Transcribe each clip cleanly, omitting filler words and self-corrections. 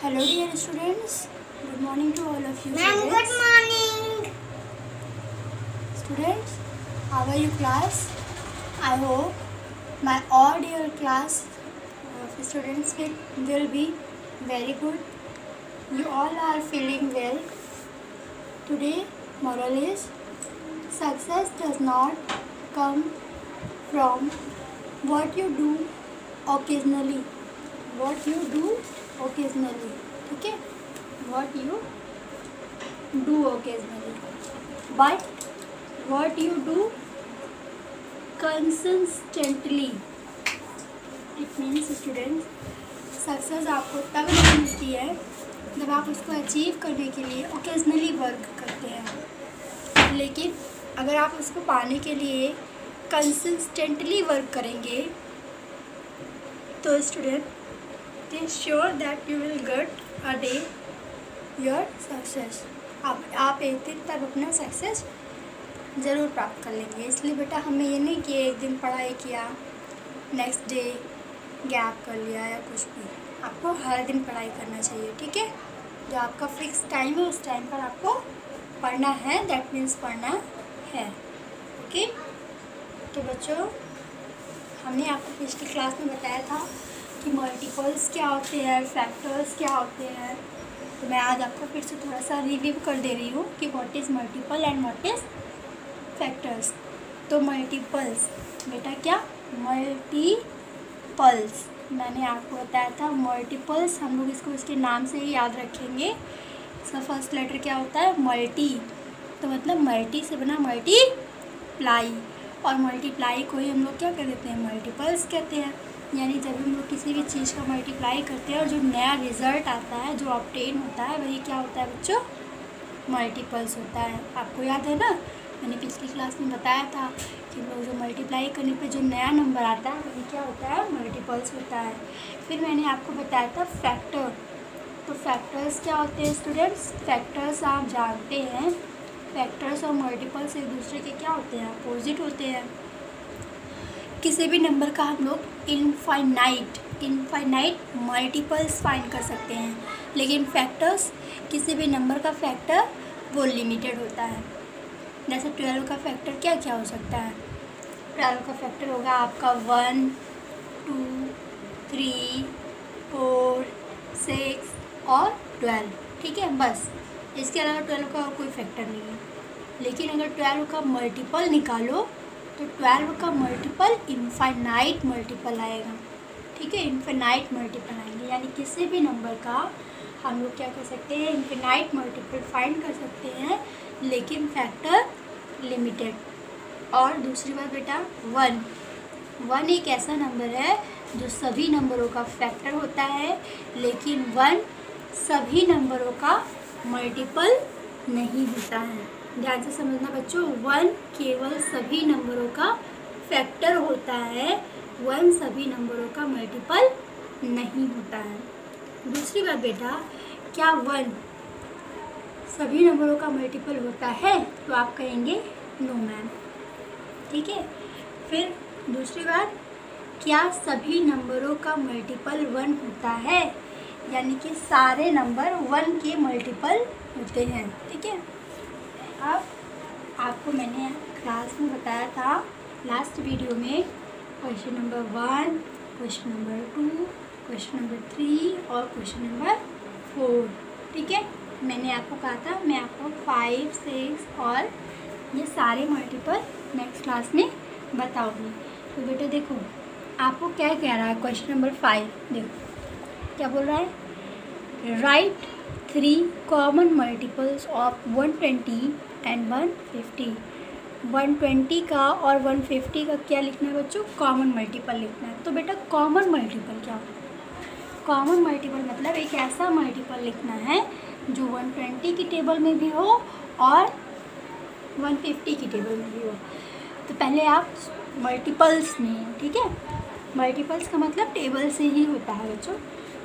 Hello dear students, good morning to all of you. Ma'am, good morning. Students, how are you class? I hope my all dear class students will be very good. You all are feeling well. Today moral is success does not come from what you do occasionally. What you do occasionally, ठीक है? What you do occasionally, but what you do consistently. It means students, success आपको तब नहीं मिलती है जब आप उसको अचीव करने के लिए ओकेजनली वर्क करते हैं, लेकिन अगर आप उसको पाने के लिए कंसिस्टेंटली वर्क करेंगे तो student it is sure that you will get a day your success. आप एक दिन तब अपना सक्सेस ज़रूर प्राप्त कर लेंगे. इसलिए बेटा हमें ये नहीं कि एक दिन पढ़ाई किया नेक्स्ट डे गैप कर लिया या कुछ भी. आपको हर दिन पढ़ाई करना चाहिए, ठीक है? जो आपका फिक्स टाइम है उस टाइम पर आपको पढ़ना है, दैट मीन्स पढ़ना है. ओके, तो बच्चों हमने आपको पिछली क्लास में बताया था कि मल्टीपल्स क्या होते हैं, फैक्टर्स क्या होते हैं. तो मैं आज आपको फिर से थोड़ा सा रिव्यू कर दे रही हूँ कि what is multiple and what is factors. तो मल्टीपल्स बेटा क्या, मल्टीपल्स मैंने आपको बताया था. मल्टीपल्स हम लोग इसको इसके नाम से ही याद रखेंगे. इसका फर्स्ट लेटर क्या होता है, मल्टी. तो मतलब मल्टी से बना मल्टीप्लाई, और मल्टीप्लाई को ही हम लोग क्या कर देते हैं, मल्टीपल्स कहते हैं. यानी जब हम लोग किसी भी चीज़ का मल्टीप्लाई करते हैं और जो नया रिज़ल्ट आता है, जो ऑब्टेन होता है, वही क्या होता है बच्चों, मल्टीपल्स होता है. आपको याद है ना, मैंने पिछली क्लास में बताया था कि लोग जो मल्टीप्लाई करने पे जो नया नंबर आता है वही क्या होता है, मल्टीपल्स होता है. फिर मैंने आपको बताया था फैक्टर. तो फैक्टर्स क्या होते हैं स्टूडेंट्स, फैक्टर्स आप जानते हैं, फैक्टर्स और मल्टीपल्स एक दूसरे के क्या होते हैं, अपोजिट होते हैं. किसी भी नंबर का हम लोग इनफाइनाइट मल्टीपल्स फाइंड कर सकते हैं, लेकिन फैक्टर्स, किसी भी नंबर का फैक्टर वो लिमिटेड होता है. जैसे 12 का फैक्टर क्या क्या हो सकता है, 12 का फैक्टर होगा आपका 1, 2, 3, 4, 6 और 12, ठीक है? बस इसके अलावा 12 का और कोई फैक्टर नहीं है. लेकिन अगर 12 का मल्टीपल निकालो तो 12 का मल्टीपल इनफाइनाइट मल्टीपल आएगा, ठीक है? इनफाइनाइट मल्टीपल आएंगे. यानी किसी भी नंबर का हम लोग क्या कर सकते हैं, इनफाइनाइट मल्टीपल फाइंड कर सकते हैं, लेकिन फैक्टर लिमिटेड. और दूसरी बात बेटा, 1 एक ऐसा नंबर है जो सभी नंबरों का फैक्टर होता है, लेकिन 1 सभी नंबरों का मल्टीपल नहीं होता है. ध्यान से समझना बच्चों, 1 केवल सभी नंबरों का फैक्टर होता है, 1 सभी नंबरों का मल्टीपल नहीं होता है. दूसरी बात बेटा, क्या 1 सभी नंबरों का मल्टीपल होता है, तो आप कहेंगे नो मैम, ठीक है? फिर दूसरी बात, क्या सभी नंबरों का मल्टीपल 1 होता है, यानी कि सारे नंबर 1 के मल्टीपल होते हैं, ठीक है? अब आपको मैंने क्लास में बताया था लास्ट वीडियो में question number 1, question number 2, question number 3 और क्वेश्चन नंबर 4, ठीक है? मैंने आपको कहा था मैं आपको 5, 6 और ये सारे मल्टीपल नेक्स्ट क्लास में बताऊंगी. तो बेटा देखो आपको क्या कह रहा है, क्वेश्चन नंबर 5 देखो क्या बोल रहा है, right 3 common multiples of 120 and 150. 120 का और 150 का क्या लिखना है बच्चों, कॉमन मल्टीपल लिखना है. तो बेटा कॉमन मल्टीपल क्या होता है, कॉमन मल्टीपल मतलब एक ऐसा मल्टीपल लिखना है जो 120 की टेबल में भी हो और 150 की टेबल में भी हो. तो पहले आप मल्टीपल्स में, ठीक है, मल्टीपल्स का मतलब टेबल से ही होता है बच्चों.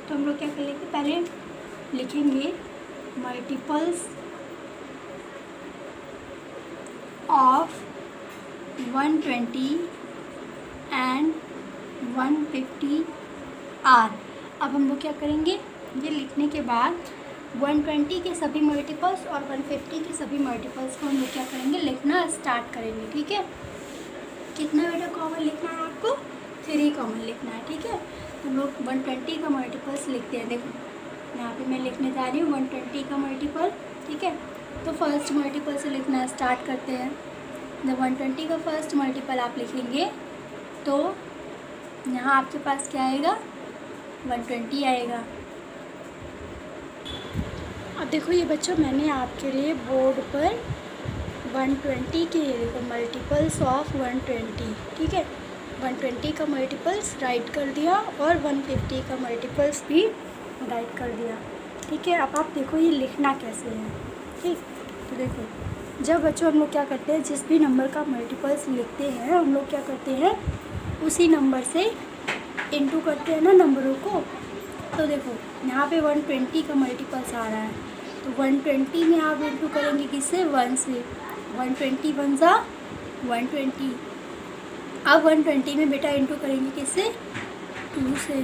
तो हम लोग क्या कर लेंगे, पहले लिखेंगे मल्टीपल्स ऑफ 120 एंड 150 आर. अब हम लोग क्या करेंगे, ये लिखने के बाद 120 के सभी मल्टीपल्स और 150 के सभी मल्टीपल्स को हम लोग क्या करेंगे, लिखना स्टार्ट करेंगे। ठीक है, कितना बेटा कॉमन लिखना है आपको, 3 कॉमन लिखना है। ठीक है, तो हम लोग 120 का मल्टीपल्स लिखते हैं। देखो यहाँ पे मैं लिखने जा रही हूँ 120 का मल्टीपल। ठीक है, तो फर्स्ट मल्टीपल से लिखना स्टार्ट करते हैं। जब 120 का फर्स्ट मल्टीपल आप लिखेंगे तो यहाँ आपके पास क्या आएगा, 120 आएगा। अब देखो ये बच्चों, मैंने आपके लिए बोर्ड पर 120 के देखो मल्टीपल्स ऑफ 120, ठीक है, 120 का मल्टीपल्स राइट कर दिया और 150 का मल्टीपल्स भी राइट कर दिया। ठीक है, अब आप देखो ये लिखना कैसे है। ठीक, तो देखो जब बच्चों हम लोग क्या करते हैं, जिस भी नंबर का मल्टीपल्स लिखते हैं हम लोग क्या करते हैं, उसी नंबर से इनटू करते हैं ना नंबरों को। तो देखो यहाँ पे 120 का मल्टीपल्स आ रहा है, तो 120 में आप इनटू करेंगे किससे, 1 से। 120 1 ज़ा 120। अब 120 में बेटा इनटू करेंगे किससे, 2 से,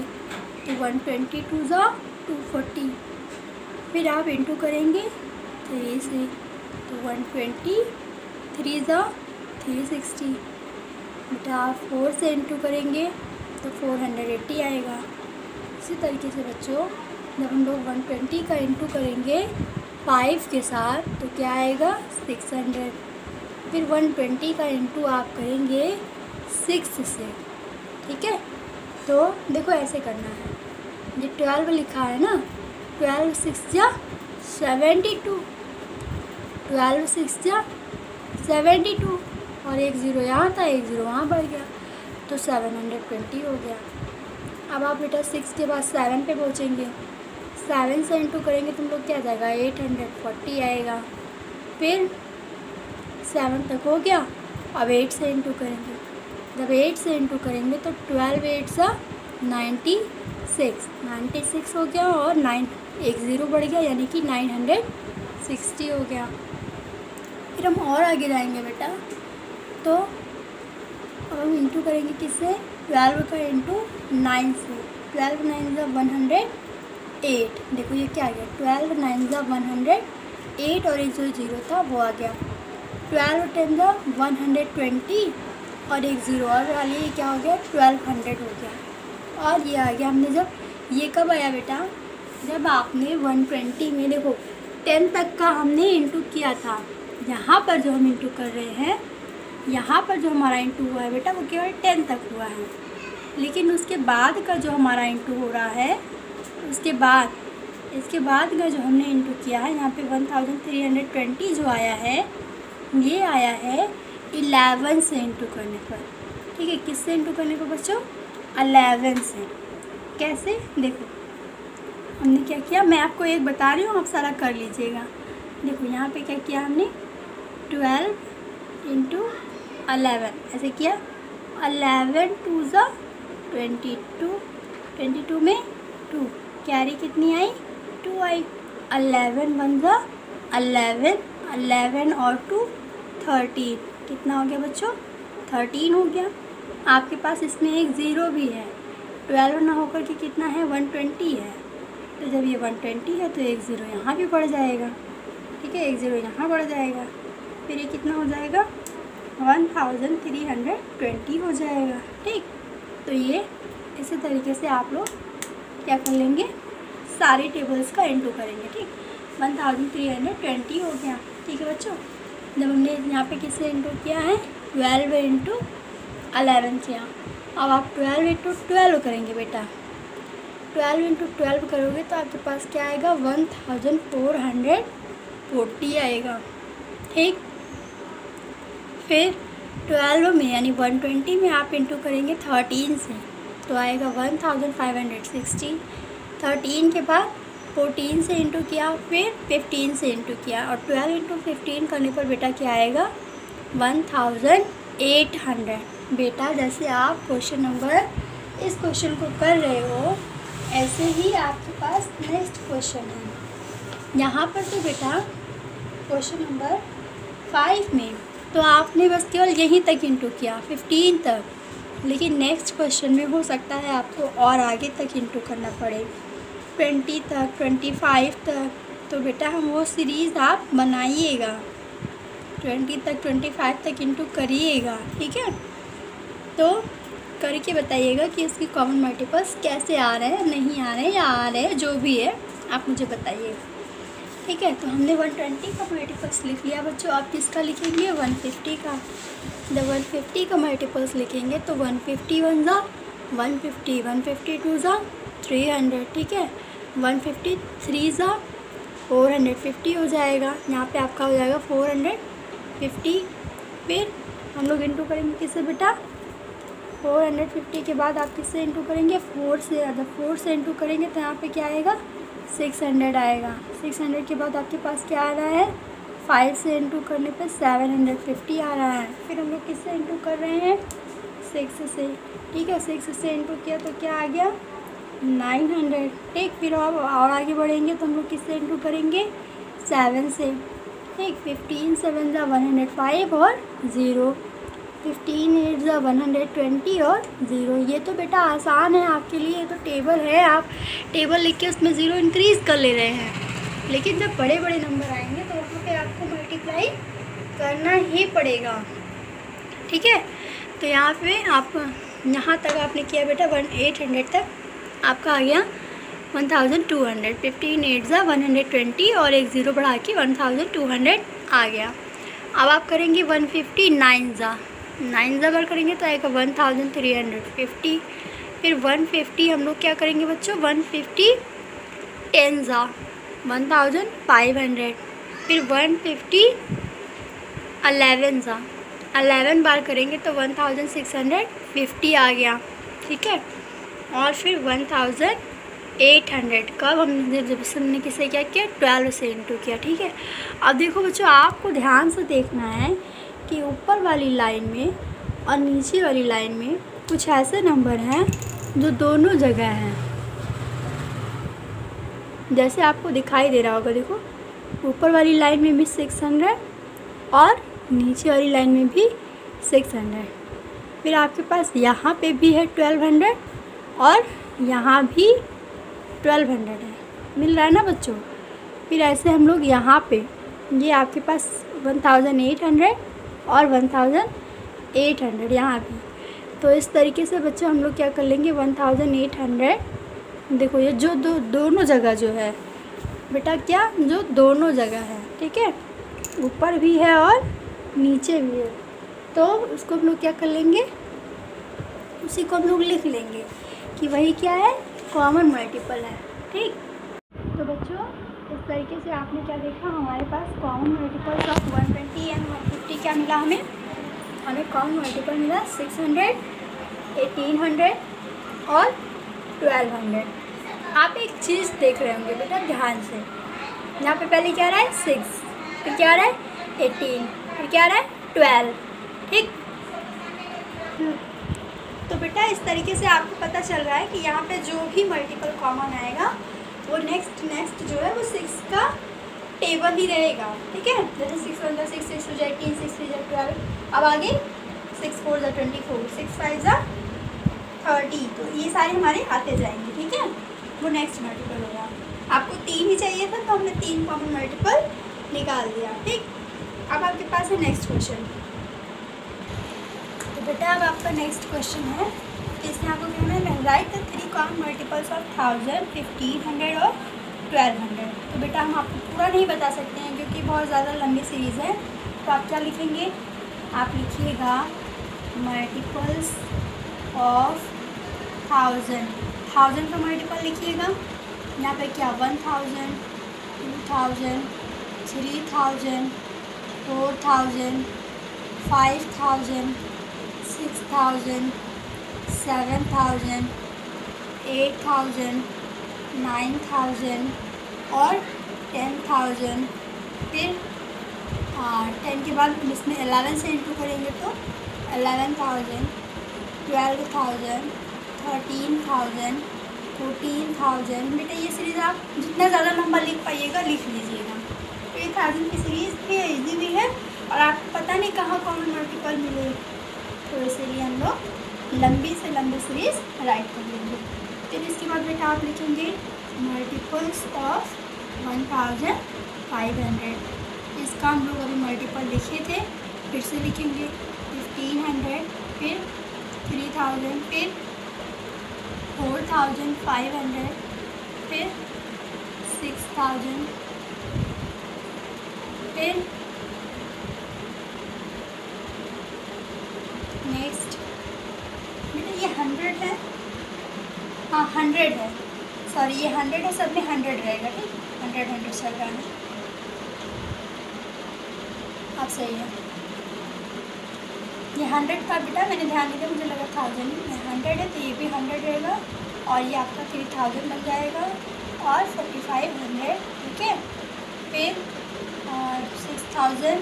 तो 120 2 ज़ा 240। फिर आप इनटू करेंगे 3 से, तो 120 3 ज़ा 360। बेटा आप 4 से इनटू करेंगे तो 480 आएगा। इसी तरीके से बच्चों जब हम लोग 120 का इनटू करेंगे 5 के साथ तो क्या आएगा, 600। फिर 120 का इनटू आप करेंगे 6 से। ठीक है, तो देखो ऐसे करना है, ये 12 लिखा है ना, 12 6 जा 72, 12 6 जा 72 और 1 0 यहाँ था, 1 0 वहाँ बढ़ गया, तो 720 हो गया। अब आप बेटा 6 के बाद 7 पे पहुँचेंगे, 7 से इनटू करेंगे तुम लोग क्या आ जाएगा, 840 आएगा। फिर 7 तक हो गया, अब 8 से इनटू करेंगे, जब 8 से इनटू करेंगे तो 12 8 सा 96 हो गया और 1 0 बढ़ गया, यानी कि 960 हो गया। फिर हम और आगे जाएंगे बेटा, तो अब हम इंटू करेंगे किससे, 12 का इंटू 9 से, 12 9 ज़ा 108। देखो ये क्या आ गया, 12 9 ज़ा 108 और एक जो 0 था वो आ गया। 12 10 ज़ा 120 और 1 0 और वाली ये क्या हो गया, 1200 हो गया। और ये आ गया हमने, जब ये कब आया बेटा, जब आपने 120 में देखो 10 तक का हमने इंटू किया था, यहाँ पर जो हम इंटू कर रहे हैं, यहाँ पर जो हमारा इंटू हुआ है बेटा वो केवल 10 तक हुआ है, लेकिन उसके बाद का जो हमारा इंटू हो रहा है, उसके बाद इसके बाद का जो हमने इंटू किया है यहाँ पे 1320 जो आया है, ये आया है 11 से इंटू करने पर। ठीक है, किससे इंटू करने पर बच्चों, 11 से। कैसे, देखो हमने क्या किया, मैं आपको एक बता रही हूँ, आप सारा कर लीजिएगा। देखो यहाँ पे क्या किया हमने, 12 इंटू 11 ऐसे किया, 11 2 ज़ा 22, 22 में 2, कैरी कितनी आई, 2 आई। 11 1 ज़ा 11, 11 और 2 13, कितना हो गया बच्चों, 13 हो गया। आपके पास इसमें एक 0 भी है, 12 ना होकर के कितना है, 120 है, तो जब ये 120 है तो एक 0 यहाँ भी बढ़ जाएगा। ठीक है, एक 0 यहाँ बढ़ जाएगा, फिर ये कितना हो जाएगा, 1320 हो जाएगा। ठीक, तो ये इसी तरीके से आप लोग क्या कर लेंगे, सारे टेबल्स का इंटू करेंगे। ठीक, 1320 हो गया। ठीक है बच्चों, जब हमने यहाँ पे किससे इंटू किया है, 12 इंटू 11 किया। अब आप 12 इंटू 12 करेंगे बेटा, 12 इंटू 12 करोगे तो आपके पास क्या आएगा, 1440 आएगा। ठीक, फिर 12 में यानी 120 में आप इंटू करेंगे 13 से तो आएगा 1560। 13 के बाद 14 से इंटू किया, फिर 15 से इंटू किया, और 12 इंटू 15 करने पर बेटा क्या आएगा, 1800। बेटा जैसे आप क्वेश्चन नंबर इस क्वेश्चन को कर रहे हो, ऐसे ही आपके पास नेक्स्ट क्वेश्चन है। यहाँ पर तो बेटा क्वेश्चन नंबर 5 में तो आपने बस केवल यहीं तक इंटू किया, 15 तक, लेकिन नेक्स्ट क्वेश्चन में हो सकता है आपको और आगे तक इंटू करना पड़े। 20 तक, 25 तक, तो बेटा हम वो सीरीज़ आप बनाइएगा, 20 तक 25 तक इंटू करिएगा, ठीक है। तो करके बताइएगा कि इसके कॉमन मल्टीपल्स कैसे आ रहे हैं, नहीं आ रहे हैं या आ रहे हैं, जो भी है आप मुझे बताइए, ठीक है। तो हमने 120 का मल्टीपल्स लिख लिया बच्चों। आप किसका लिखेंगे? 150 का। जब 150 का मल्टीपल्स लिखेंगे तो 150 1 ज़ा 150, 152 ज़ा 300, ठीक है। 153 ज़ा 450 हो जाएगा। यहाँ पे आपका हो जाएगा 450। फिर हम लोग इंटू करेंगे किससे बेटा? 450 के बाद आप किससे इंटू करेंगे? 4 से। अगर 4 से इंटू करेंगे तो यहाँ पे क्या आएगा? 600 आएगा। 600 के बाद आपके पास क्या आ रहा है? 5 से इंटू करने पे 750 आ रहा है। फिर हम लोग किससे इंटू कर रहे हैं? 6 से, ठीक है। 6 से इंटू किया तो क्या आ गया? 900, ठीक। फिर अब और आगे बढ़ेंगे तो हम लोग किससे इंटू करेंगे? 7 से, ठीक। 15 7 ज़ा 105 और 0, 15 8 ज़ा 120 और 0। ये तो बेटा आसान है आपके लिए, ये तो टेबल है, आप टेबल लिख के उसमें 0 इंक्रीज़ कर ले रहे हैं। लेकिन जब बड़े बड़े नंबर आएंगे तो वहाँ पे आपको मल्टीप्लाई करना ही पड़ेगा, ठीक है। तो यहाँ पे आप यहाँ तक आपने किया बेटा 800 तक आपका आ गया 1200। 15 8 ज़ा 120 और एक 0 बढ़ा के 1200 आ गया। अब आप करेंगे 150 9 ज़ा 9 ज़ा बार करेंगे तो आएगा 1350। फिर 150 हम लोग क्या करेंगे बच्चों? 150 10 ज़ा 1500। फिर 150 11 ज़ा 11 बार करेंगे तो 1650 आ गया, ठीक है। और फिर 1800 कब हमने किसे क्या किया? 12 से इंटू किया, ठीक है। अब देखो बच्चों, आपको ध्यान से देखना है कि ऊपर वाली लाइन में और नीचे वाली लाइन में कुछ ऐसे नंबर हैं जो दोनों जगह हैं। जैसे आपको दिखाई दे रहा होगा, देखो ऊपर वाली लाइन में भी 600 और नीचे वाली लाइन में भी 600। फिर आपके पास यहाँ पे भी है 1200 और यहाँ भी 1200 है, मिल रहा है ना बच्चों। फिर ऐसे हम लोग यहाँ पे ये आपके पास 1800 और 1800 यहाँ भी। तो इस तरीके से बच्चों हम लोग क्या कर लेंगे? 1800, देखो ये जो दोनों जगह जो है बेटा, क्या जो दोनों जगह है, ठीक है, ऊपर भी है और नीचे भी है, तो उसको हम लोग क्या कर लेंगे? उसी को हम लोग लिख लेंगे कि वही क्या है? कॉमन मल्टीपल है, ठीक। तो बच्चों इस तरीके से आपने क्या देखा? हमारे पास कॉमन मल्टीपल्स ऑफ 120 एंड 150 क्या मिला हमें कॉमन मल्टीपल मिला 600, 1800 और 1200। आप एक चीज़ देख रहे होंगे बेटा ध्यान से, यहाँ पे पहले क्या रहा है? 6, फिर क्या रहा है? 18, फिर क्या रहा है? 12, ठीक। तो बेटा इस तरीके से आपको पता चल रहा है कि यहाँ पे जो भी मल्टीपल कॉमन आएगा वो नेक्स्ट जो है वो 6 का टेबल ही रहेगा, ठीक है। जैसे 6 1 6, 6 2 18, 6 3 12। अब आगे 6 4 24, 6 5 30। तो ये सारे हमारे आते जाएंगे, ठीक है। वो नेक्स्ट मल्टीपल होगा। आपको 3 ही चाहिए था तो हमने 3 कॉमन मल्टीपल निकाल दिया, ठीक। अब आपके पास है नेक्स्ट क्वेश्चन। तो बेटा अब आपका नेक्स्ट क्वेश्चन है, इसमें आपको कहना है right the 3 common multiples of 1000, 1500 और 1200। तो बेटा हम आपको पूरा नहीं बता सकते हैं क्योंकि बहुत ज़्यादा लंबी सीरीज़ है। तो आप क्या लिखेंगे? आप लिखिएगा मल्टीपल्स ऑफ 1000 का मल्टीपल लिखिएगा। यहाँ पे क्या 1000, 2000, 3000, 4000, 5000, 6000, 7000, 8000, 9000 और 10,000। फिर 10 के बाद हम इसमें 11 से इंटू करेंगे तो 11,000, 12,000, 13,000, 14,000। बेटा ये सीरीज़ आप जितना ज़्यादा लंबा लिख पाइएगा लिख लीजिएगा। तो ये 1000 की सीरीज़ भी है, ईजी भी है और आपको पता नहीं कहाँ कॉमन मल्टीपल मिले, तो इसीलिए हम लोग लंबी से लंबी सीरीज़ राइट कर लेंगे। फिर इसके बाद बेटा आप लिखेंगे मल्टीपल्स ऑफ 1500। इसका हम लोग अभी मल्टीपल लिखे थे, फिर से लिखेंगे। 1500, फिर 3000, फिर 4500, फिर 6000, फिर नेक्स्ट ये 100 है, हाँ 100 है, सॉरी ये 100 है, सब में 100 रहेगा, ठीक। 100 चल रहा है, आप सही है। ये 100 था बेटा, मैंने ध्यान नहीं दिया, मुझे लगा 1000 में 100 है, तो ये भी 100 रहेगा और ये आपका 3000 बन जाएगा और 4500, ठीक है। फिर 6000,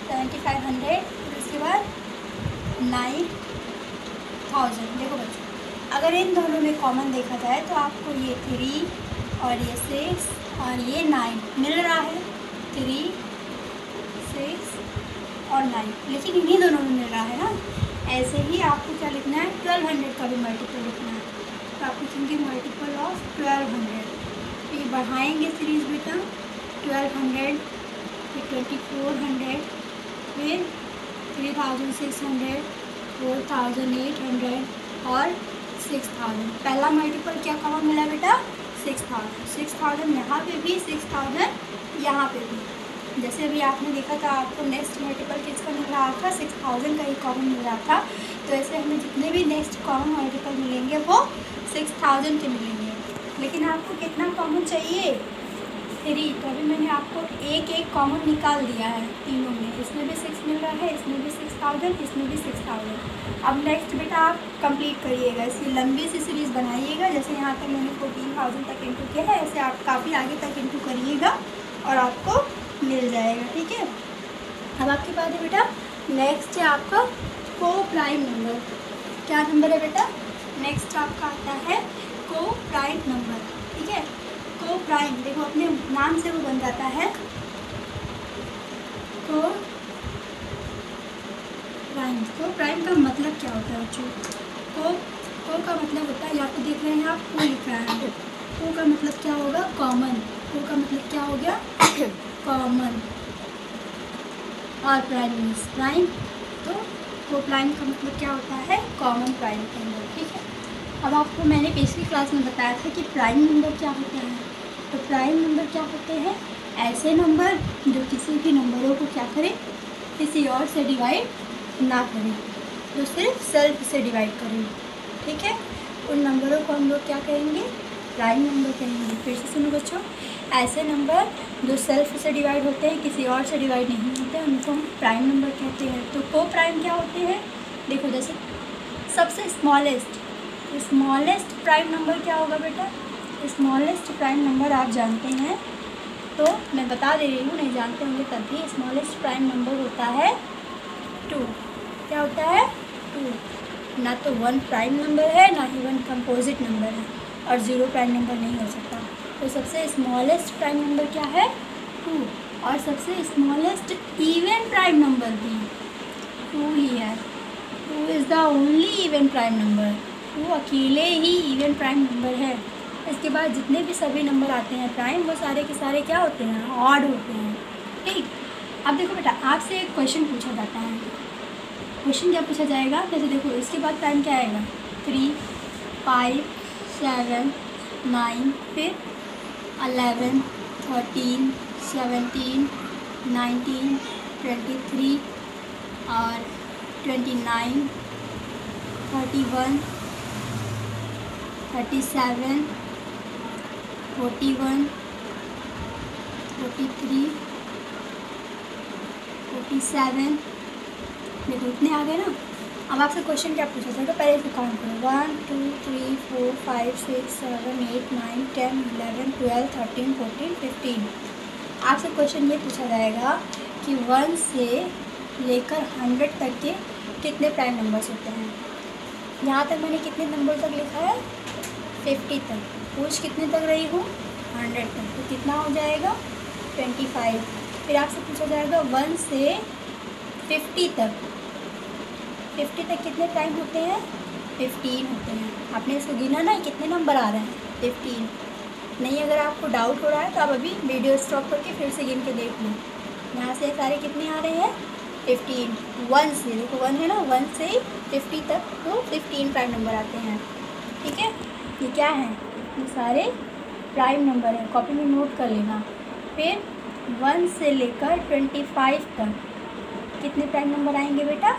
7500, फिर उसके बाद 9000। देखो बच्चों, अगर इन दोनों में कॉमन देखा जाए तो आपको ये 3 और ये 6 और ये 9 मिल रहा है। 3, 6 और 9, लेकिन इन्हीं दोनों में मिल रहा है ना। ऐसे ही आपको क्या लिखना है, 1200 का भी मल्टीपल लिखना है। तो आप लिखेंगे मल्टीपल ऑफ 1200। ये बढ़ाएंगे सीरीज बेटा, 1200, फिर 2400, फिर 3600, 4800 और 6000। पहला मल्टीपल क्या कॉमन मिला बेटा, 6000। 6000 यहाँ पे भी, 6000 यहाँ पे भी। जैसे अभी आपने देखा था, आपको नेक्स्ट मल्टीपल किसका मिल रहा था, 6000 का ही कॉमन मिल रहा था। तो ऐसे हमें जितने भी नेक्स्ट कॉमन मल्टीपल मिलेंगे वो 6000 के मिलेंगे। लेकिन आपको कितना कॉमन चाहिए, 3। तो अभी मैंने आपको एक कॉमन निकाल दिया है तीनों में। इसमें भी 6 मिल रहा है, इसमें भी 6000, इसमें भी 6000। अब नेक्स्ट बेटा आप कंप्लीट करिएगा, इसकी लंबी सी सीरीज़ बनाइएगा। जैसे यहाँ तक मैंने 14000 तक इंटू किया है, ऐसे आप काफ़ी आगे तक इंटू करिएगा और आपको मिल जाएगा, ठीक है। अब आपके पास है बेटा नेक्स्ट है आपका को प्राइम नंबर। क्या नंबर है बेटा, नेक्स्ट आपका आता है को प्राइम नंबर, ठीक है। को प्राइम, देखो अपने नाम से वो बन जाता है को प्राइम। को प्राइम का मतलब क्या होता है बच्चों, को का मतलब होता है, यहाँ पे देख रहे हैं आप को लिख रहा है। को का मतलब क्या होगा, कॉमन। को का मतलब क्या हो गया, कॉमन। और प्राइम मीन्स प्राइम, तो को प्राइम का मतलब क्या होता है, कॉमन प्राइम नंबर, ठीक है। अब आपको मैंने पिछली क्लास में बताया था कि प्राइम नंबर क्या होता है। तो प्राइम नंबर क्या होते हैं, ऐसे नंबर जो किसी भी नंबरों को क्या करें, किसी और से डिवाइड ना करें, जो सिर्फ सेल्फ से डिवाइड करें, ठीक है। उन नंबरों को हम लोग क्या कहेंगे, प्राइम नंबर कहेंगे। फिर से सुनो बच्चों, ऐसे नंबर जो सेल्फ से डिवाइड होते हैं, किसी और से डिवाइड नहीं होते, उनको हम प्राइम नंबर कहते हैं। तो को प्राइम क्या होते हैं, देखो जैसे सबसे स्मॉलेस्ट प्राइम नंबर क्या होगा बेटा, स्मॉलेस्ट प्राइम नंबर आप जानते हैं, तो मैं बता दे रही हूँ, नहीं जानते होंगे तब भी। स्मॉलेस्ट प्राइम नंबर होता है 2। क्या होता है, 2। ना तो 1 प्राइम नंबर है, ना ही 1 कंपोजिट नंबर है, और 0 प्राइम नंबर नहीं हो सकता। तो सबसे स्मॉलेस्ट प्राइम नंबर क्या है, 2। और सबसे स्मॉलेस्ट इवन प्राइम नंबर भी 2 ही है। 2 is the only even prime number, वो अकेले ही इवन प्राइम नंबर है। इसके बाद जितने भी सभी नंबर आते हैं प्राइम, वो सारे के सारे क्या होते हैं, ऑड होते हैं, ठीक। अब देखो बेटा, आपसे एक क्वेश्चन पूछा जाता है। क्वेश्चन क्या पूछा जाएगा, जैसे देखो इसके बाद प्राइम क्या आएगा, 3, 5, 7, 9, फिर 11, 13, 17, 19, 23 और 29, 31, 37, 41, 43, 47। देखो इतने आ गए ना। अब आपसे क्वेश्चन क्या पूछा जाएगा, पहले इसको काउंट करो, 1 2 3 4 5 6 7 8 9 10 11 12 13 14 15। आपसे क्वेश्चन ये पूछा जाएगा कि 1 से लेकर 100 तक के कितने प्राइम नंबर्स होते हैं। यहाँ तक मैंने कितने नंबर तक लिखा है, 50 तक। पूछ कितने तक रही हूँ, 100 तक, तो कितना हो जाएगा, 25। फिर आपसे पूछा जाएगा 1 से 50 तक, 50 तक कितने प्राइम होते हैं, 15 होते हैं। आपने इसको गिना ना, कितने नंबर आ रहे हैं, 15। नहीं अगर आपको डाउट हो रहा है तो आप अभी वीडियो स्टॉप करके फिर से गिन के देख लो। यहाँ से सारे कितने आ रहे हैं 15, 1 से, देखो 1 है ना, 1 से 50 तक तो 15 प्राइम नंबर आते हैं। ठीक है, ये क्या है, ये सारे प्राइम नंबर हैं, कॉपी में नोट कर लेना। फिर 1 से लेकर 25 तक कितने प्राइम नंबर आएंगे बेटा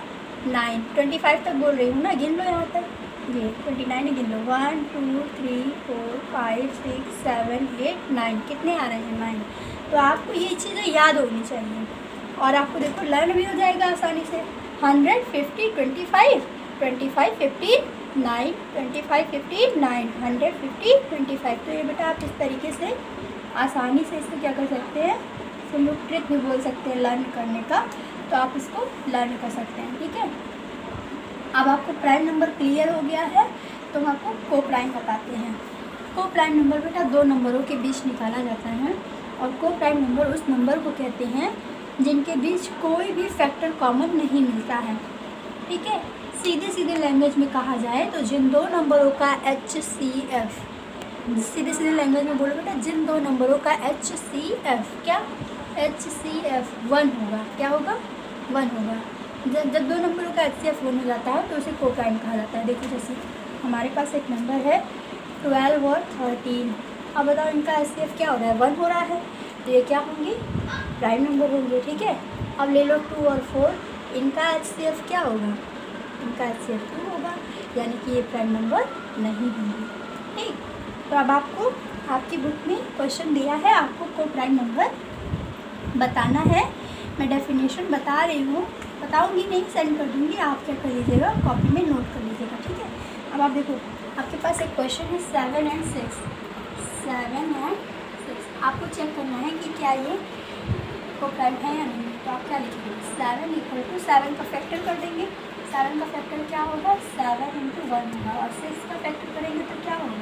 9, 25 तक बोल रही हूँ ना, गिन लो यहाँ तक, ये 29 गिन लो, 1 2 3 4 5 6 7 8 9, कितने आ रहे हैं 9। तो आपको ये चीज़ें याद होनी चाहिए और आपको देखो लर्न भी हो जाएगा आसानी से। 100 50 25 25 15 9 25 15 9 100 50 25। तो ये बेटा आप इस तरीके से आसानी से इसको क्या कर सकते हैं, तो लोग ट्रिक भी बोल सकते हैं लर्न करने का, तो आप इसको लर्न कर सकते हैं। ठीक है, अब आपको प्राइम नंबर क्लियर हो गया है तो हम आपको को प्राइम बताते हैं। को प्राइम नंबर बेटा दो नंबरों के बीच निकाला जाता है और को प्राइम नंबर उस नंबर को कहते हैं जिनके बीच कोई भी फैक्टर कॉमन नहीं मिलता है। ठीक है, सीधे सीधे लैंग्वेज में कहा जाए तो जिन दो नंबरों का HCF, सीधे सीधे लैंग्वेज में बोलो बेटा, जिन दो नंबरों का HCF, क्या HCF 1 होगा, क्या होगा 1 होगा। जब दो नंबरों का HCF 1 हो जाता है तो उसे को प्राइम कहा जाता है। देखो जैसे हमारे पास एक नंबर है 12 और 13, अब बताओ इनका HCF क्या हो रहा है 1 हो रहा है, तो ये क्या होंगे प्राइम नंबर होंगे। ठीक है, अब ले लो 2 और 4, इनका HCF क्या होगा, इनका HCF 2 होगा, यानी कि ये प्राइम नंबर नहीं होंगे। ठीक, तो अब आपको आपकी बुक में क्वेश्चन दिया है, आपको को प्राइम नंबर बताना है। मैं डेफिनेशन बता रही हूँ, बताऊँगी नहीं, सेंड कर दूँगी, आप क्या कर लीजिएगा कॉपी में नोट कर लीजिएगा। ठीक है, अब आप देखो आपके पास एक क्वेश्चन है 7 और 6, 7 और 6, आपको चेक करना है कि क्या ये को प्राइम है या नहीं। तो आप क्या लिखेंगे 7 इक्वल टू 7 का फैक्टर कर देंगे, 7 का फैक्टर क्या होगा 7 × 1 होगा, और 6 का फैक्टर करेंगे तो क्या होगा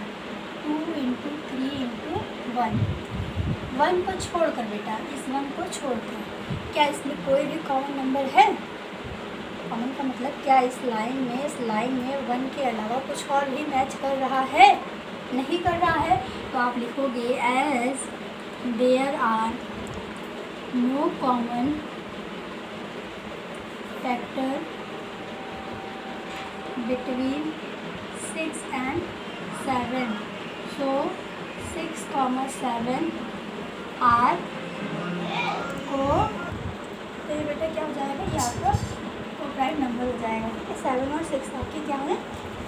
2 × 3 × 1, 1 को छोड़कर बेटा, इस 1 को छोड़कर क्या इसमें कोई भी कॉमन नंबर है। कॉमन का मतलब क्या, इस लाइन में 1 के अलावा कुछ और भी मैच कर रहा है, नहीं कर रहा है। तो आप लिखोगे as there are no common factor between 6 and 7, so 6, 7 are को, तो ये बेटा क्या हो जाएगा, ये आपका को प्राइम नंबर हो जाएगा। ठीक है, 7 और 6 आपके क्या है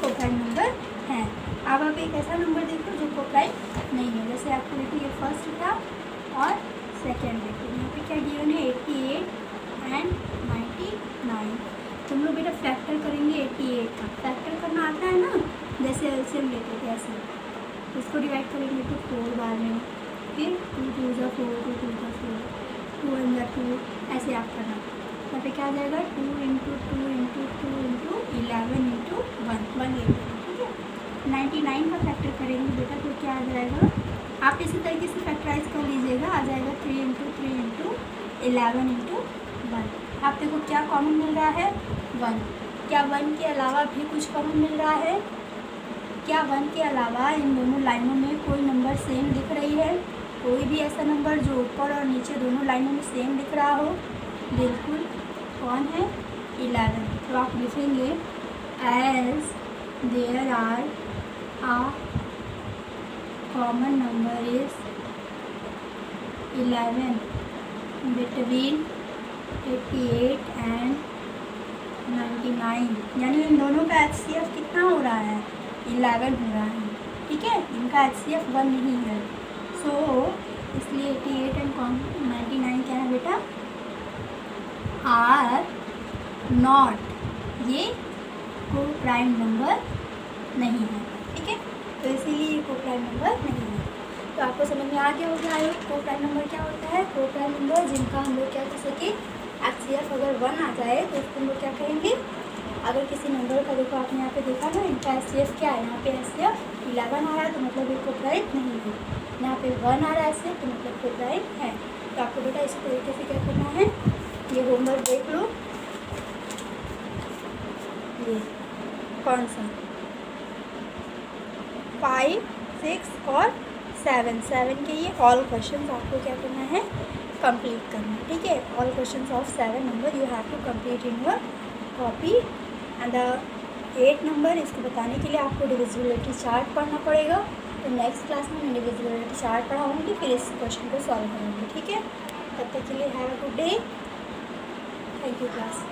को प्राइम नंबर हैं। अब आप एक ऐसा नंबर देखो जो को प्राइम नहीं है, जैसे आपको देखो ये फर्स्ट था और सेकेंड, देखो यहाँ पे क्या गिवन है 88 and 99। तुम लोग बेटा फैक्टर करेंगे 88 का, फैक्टर करना आता है ना, जैसे एलसीएम लेते थे ऐसे, इसको डिवाइड करेंगे तो 4 बार में, फिर 2 2 जा 4, 2 2 जा 4, 2 1 जा 2, ऐसे आप करना। यहाँ पे क्या आ जाएगा 2 × 2 × 2 × 11 × 1 ले लेंगे। ठीक है, 99 का फैक्टर करेंगे बेटा तो क्या आ जाएगा, आप इसी तरीके से फैक्टराइज कर लीजिएगा, आ जाएगा 3 × 3 × 11 × 1। आप देखो क्या कॉमन मिल रहा है 1, क्या 1 के अलावा भी कुछ कॉमन मिल रहा है, क्या 1 के अलावा इन दोनों लाइनों में कोई नंबर सेम दिख रही है, कोई भी ऐसा नंबर जो ऊपर और नीचे दोनों लाइनों में सेम दिख रहा हो, बिल्कुल, कौन है 11। तो आप लिखेंगे as there are a common number is 11 between 88 and 99, यानी इन दोनों का HCF कितना हो रहा है 11 हो रहा है। ठीक है, इनका HCF 1 नहीं है, सो इसलिए 88 and 99 क्या है बेटा आर नॉट, ये को प्राइम नंबर नहीं है। ठीक है, तो इसीलिए ये को प्राइम नंबर नहीं है। तो आपको समझ में आ गया होगा को प्राइम नंबर क्या होता है। को प्राइम नंबर जिनका हम लोग क्या कर सके HCF अगर 1 आ जाए तो उसको हम लोग क्या कहेंगे, अगर किसी नंबर का देखो आपने यहाँ पे देखा ना इनका HCF क्या है, यहाँ पे HCF 11 आ रहा है तो मतलब ये को प्राइम नहीं है, यहाँ पे 1 आ रहा है HCF तो मतलब को प्राइम है। तो आपको बेटा इस तरीके से क्या करना है, ये होमवर्क देख लो, ये कौन सा 5, 6 और 7 के ये ऑल क्वेश्चन आपको क्या करना है, कंप्लीट करना है, ठीक है। All question of 7 number you have to complete in your copy. And 8 number इसको बताने के लिए आपको डिविजिबिलिटी चार्ट पढ़ना पड़ेगा। तो नेक्स्ट क्लास में मैं डिविजिबिलिटी चार्ट पढ़ाऊँगी, फिर इस क्वेश्चन को सॉल्व करूँगी, ठीक है। तब तक के लिए have a good day. Thank you class.